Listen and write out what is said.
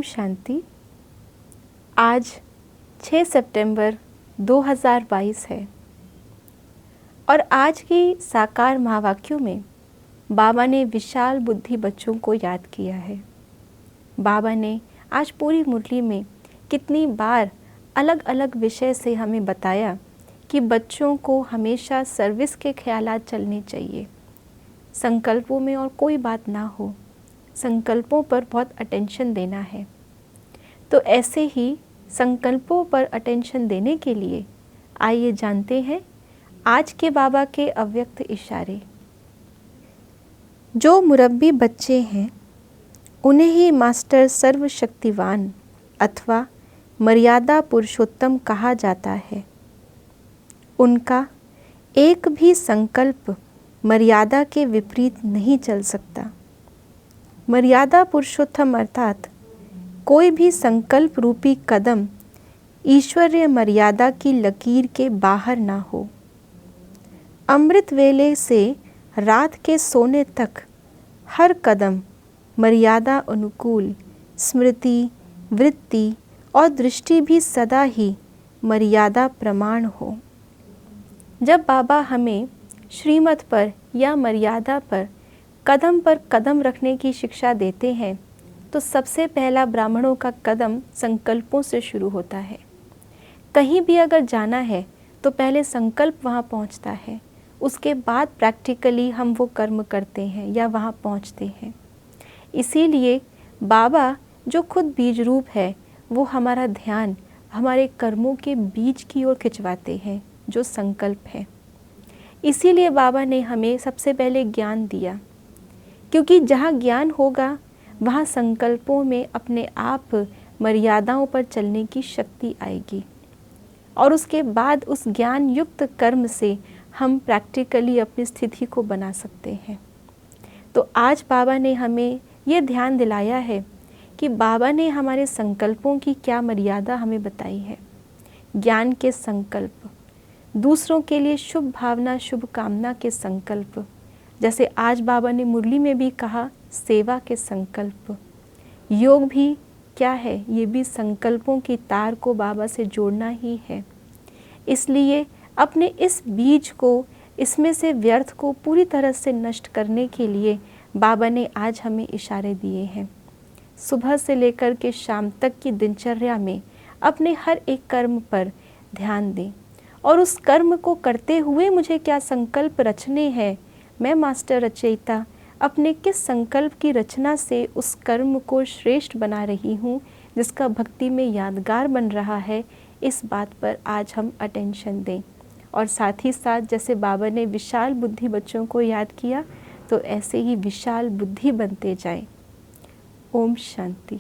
शांति। आज 6 सितंबर 2022 है और आज की साकार महावाक्यों में बाबा ने विशाल बुद्धि बच्चों को याद किया है। बाबा ने आज पूरी मुरली में कितनी बार अलग अलग विषय से हमें बताया कि बच्चों को हमेशा सर्विस के ख्यालात चलने चाहिए, संकल्पों में और कोई बात ना हो, संकल्पों पर बहुत अटेंशन देना है। तो ऐसे ही संकल्पों पर अटेंशन देने के लिए आइए जानते हैं आज के बाबा के अव्यक्त इशारे। जो मुरब्बी बच्चे हैं उन्हें ही मास्टर सर्वशक्तिवान अथवा मर्यादा पुरुषोत्तम कहा जाता है। उनका एक भी संकल्प मर्यादा के विपरीत नहीं चल सकता। मर्यादा पुरुषोत्तम अर्थात कोई भी संकल्प रूपी कदम ईश्वरीय मर्यादा की लकीर के बाहर ना हो। अमृत वेले से रात के सोने तक हर कदम मर्यादा अनुकूल, स्मृति, वृत्ति और दृष्टि भी सदा ही मर्यादा प्रमाण हो। जब बाबा हमें श्रीमत पर या मर्यादा पर कदम रखने की शिक्षा देते हैं तो सबसे पहला ब्राह्मणों का कदम संकल्पों से शुरू होता है। कहीं भी अगर जाना है तो पहले संकल्प वहाँ पहुँचता है, उसके बाद प्रैक्टिकली हम वो कर्म करते हैं या वहाँ पहुँचते हैं। इसीलिए बाबा जो खुद बीज रूप है वो हमारा ध्यान हमारे कर्मों के बीज की ओर खिंचवाते हैं जो संकल्प है। इसीलिए बाबा ने हमें सबसे पहले ज्ञान दिया, क्योंकि जहाँ ज्ञान होगा वहाँ संकल्पों में अपने आप मर्यादाओं पर चलने की शक्ति आएगी और उसके बाद उस ज्ञान युक्त कर्म से हम प्रैक्टिकली अपनी स्थिति को बना सकते हैं। तो आज बाबा ने हमें ये ध्यान दिलाया है कि बाबा ने हमारे संकल्पों की क्या मर्यादा हमें बताई है। ज्ञान के संकल्प, दूसरों के लिए शुभ भावना, शुभ कामना के संकल्प, जैसे आज बाबा ने मुरली में भी कहा सेवा के संकल्प। योग भी क्या है, ये भी संकल्पों की तार को बाबा से जोड़ना ही है। इसलिए अपने इस बीज को, इसमें से व्यर्थ को पूरी तरह से नष्ट करने के लिए बाबा ने आज हमें इशारे दिए हैं। सुबह से लेकर के शाम तक की दिनचर्या में अपने हर एक कर्म पर ध्यान दें और उस कर्म को करते हुए मुझे क्या संकल्प रचने हैं, मैं मास्टर रचयिता अपने किस संकल्प की रचना से उस कर्म को श्रेष्ठ बना रही हूँ जिसका भक्ति में यादगार बन रहा है। इस बात पर आज हम अटेंशन दें और साथ ही साथ जैसे बाबा ने विशाल बुद्धि बच्चों को याद किया तो ऐसे ही विशाल बुद्धि बनते जाएं। ओम शांति।